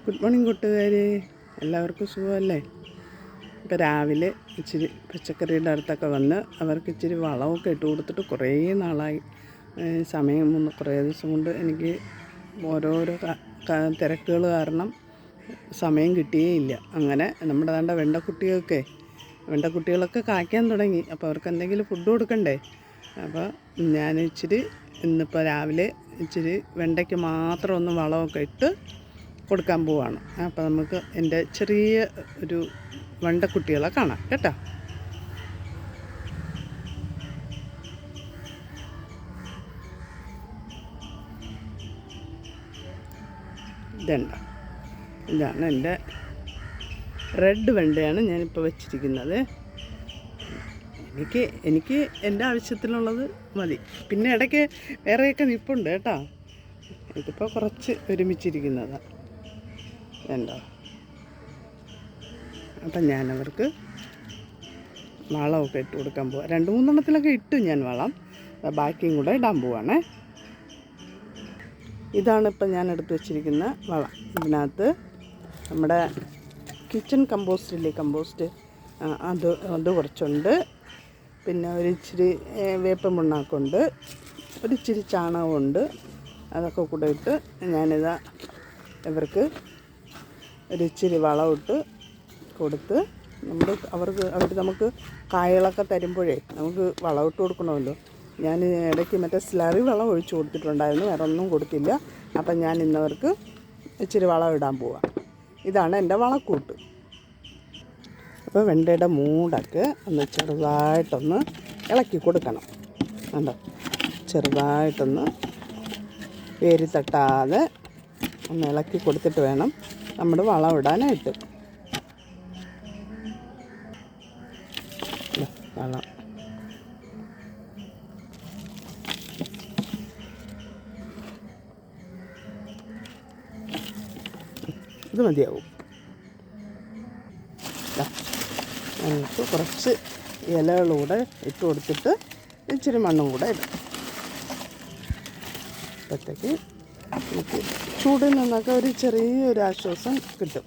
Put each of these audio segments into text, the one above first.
Good morning കൂട്ടുകാരെ, എല്ലാവർക്കും സുഖമല്ലേ? ഇപ്പോൾ രാവിലെ ഇച്ചിരി പച്ചക്കറിയുടെ അടുത്തൊക്കെ വന്ന് അവർക്ക് ഇച്ചിരി വളമൊക്കെ ഇട്ട് കൊടുത്തിട്ട് കുറേ നാളായി. സമയം കുറേ ദിവസം കൊണ്ട് എനിക്ക് ഓരോരോ തിരക്കുകൾ കാരണം സമയം കിട്ടിയേയില്ല. അങ്ങനെ നമ്മുടെ വെണ്ടക്കുട്ടികളൊക്കെ കായ്ക്കാൻ തുടങ്ങി. അപ്പോൾ അവർക്ക് എന്തെങ്കിലും ഫുഡ് കൊടുക്കണ്ടേ? അപ്പോൾ ഞാൻ ഇന്നിപ്പോൾ രാവിലെ വെണ്ടയ്ക്ക് മാത്രം ഒന്ന് വളമൊക്കെ ഇട്ട് കൊടുക്കാൻ പോവാണ്. അപ്പോൾ നമുക്ക് എൻ്റെ ചെറിയ ഒരു വെണ്ടക്കുട്ടികളെ കാണാം കേട്ടോ. ഇതാണ് എൻ്റെ റെഡ് വെണ്ടയാണ് ഞാനിപ്പോൾ വെച്ചിരിക്കുന്നത്. എനിക്ക് എൻ്റെ ആവശ്യത്തിനുള്ളത് മതി. പിന്നെ ഇടയ്ക്ക് വേറെയൊക്കെ നിൽപ്പുണ്ട് കേട്ടോ. ഇതിപ്പോൾ കുറച്ച് ഒരുമിച്ചിരിക്കുന്നതാണ്. വേണ്ടോ? അപ്പം ഞാനവർക്ക് വളമൊക്കെ ഇട്ട് കൊടുക്കാൻ പോവാം. 2-3 ഇട്ടു ഞാൻ വളം. ബാക്കിയും കൂടെ ഇടാൻ പോവാണേ. ഇതാണ് ഇപ്പം ഞാൻ എടുത്ത് വെച്ചിരിക്കുന്ന വളം. ഇതിനകത്ത് നമ്മുടെ കിച്ചൺ കമ്പോസ്റ്റ് അത് കുറച്ചുണ്ട്. പിന്നെ ഒരിച്ചിരി വേപ്പ മുണ്ണാക്കുണ്ട്, ഒരിച്ചിരി ചാണകമുണ്ട്. അതൊക്കെ കൂടെ ഇട്ട് ഇവർക്ക് ഒരിച്ചിരി വളമിട്ട് കൊടുത്ത് അവർ നമുക്ക് കായകളൊക്കെ തരുമ്പോഴേ നമുക്ക് വളമിട്ട് കൊടുക്കണമല്ലോ. ഞാൻ ഇടയ്ക്ക് മറ്റേ സ്ലറി വളം ഒഴിച്ച് കൊടുത്തിട്ടുണ്ടായിരുന്നു, വേറെ ഒന്നും കൊടുത്തില്ല. അപ്പം ഞാൻ ഇന്നവർക്ക് ഇച്ചിരി വളം ഇടാൻ പോവാം. ഇതാണ് എൻ്റെ വളക്കൂട്ട്. അപ്പോൾ വെണ്ടയുടെ മൂടൊക്കെ ഒന്ന് ചെറുതായിട്ടൊന്ന് ഇളക്കി കൊടുക്കണം. കണ്ടോ? ചെറുതായിട്ടൊന്ന് വേര് തട്ടാതെ ഒന്ന് ഇളക്കി കൊടുത്തിട്ട് വേണം നമ്മൾ വളം ഇടാനായിട്ട്. വളം ഇത് മതിയാവും. നമുക്ക് കുറച്ച് ഇലകളൂടെ ഇട്ട് കൊടുത്തിട്ട് ഇച്ചിരി മണ്ണും കൂടെ ഇടാം. അപ്പോഴത്തേക്ക് നമുക്ക് ചൂടിൽ നിന്നൊക്കെ ഒരു ചെറിയൊരു ആശ്വാസം കിട്ടും.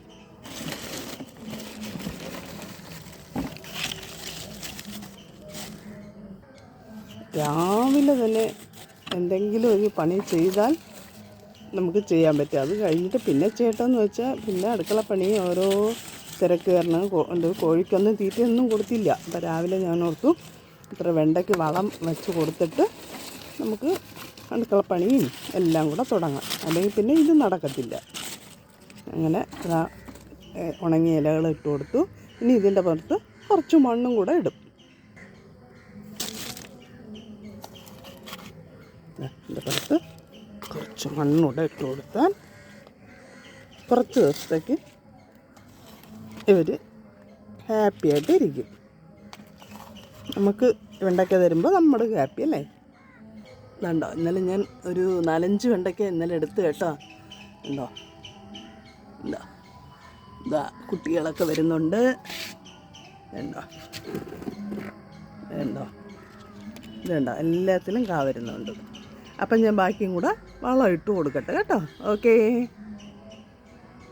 രാവിലെ തന്നെ എന്തെങ്കിലും ഒരു പണി ചെയ്താൽ നമുക്ക് ചെയ്യാൻ പറ്റും. അത് കഴിഞ്ഞിട്ട് പിന്നെ ചേട്ടമെന്ന് വെച്ചാൽ പിന്നെ അടുക്കള പണി ഓരോ തിരക്ക് കാരണം കോഴിക്കൊന്നും തീറ്റയൊന്നും കൊടുത്തില്ല. അപ്പോൾ രാവിലെ ഞാൻ ഓർത്തു ഇത്ര വെണ്ടയ്ക്ക് വളം വെച്ച് കൊടുത്തിട്ട് നമുക്ക് അടുക്കളപ്പണിയും എല്ലാം കൂടെ തുടങ്ങാം. അല്ലെങ്കിൽ പിന്നെ ഇത് നടക്കത്തില്ല. അങ്ങനെ ഉണങ്ങിയ ഇലകൾ ഇട്ട് കൊടുത്തു. ഇനി ഇതിൻ്റെ പുറത്ത് കുറച്ച് മണ്ണും കൂടെ ഇടും. ഇതിൻ്റെ പുറത്ത് കുറച്ച് മണ്ണൂടെ ഇട്ട് കൊടുത്താൽ കുറച്ച് ദിവസത്തേക്ക് ഇവർ ഹാപ്പിയായിട്ട് ഇരിക്കും. നമുക്ക് വെണ്ടയ്ക്ക തരുമ്പോൾ നമ്മൾ ഹാപ്പി അല്ലേ? ഇതുണ്ടോ, ഇന്നലെ ഞാൻ ഒരു 4-5 വെണ്ടയ്ക്ക ഇന്നലെ എടുത്ത് കേട്ടോ. ഉണ്ടോ? ഇതാ കുട്ടികളൊക്കെ വരുന്നുണ്ട്. ഇതുണ്ടോ, എല്ലാത്തിലും കാ വരുന്നുണ്ട്. അപ്പം ഞാൻ ബാക്കിയും കൂടെ വളം ഇട്ട് കൊടുക്കട്ടെ കേട്ടോ. ഓക്കേ.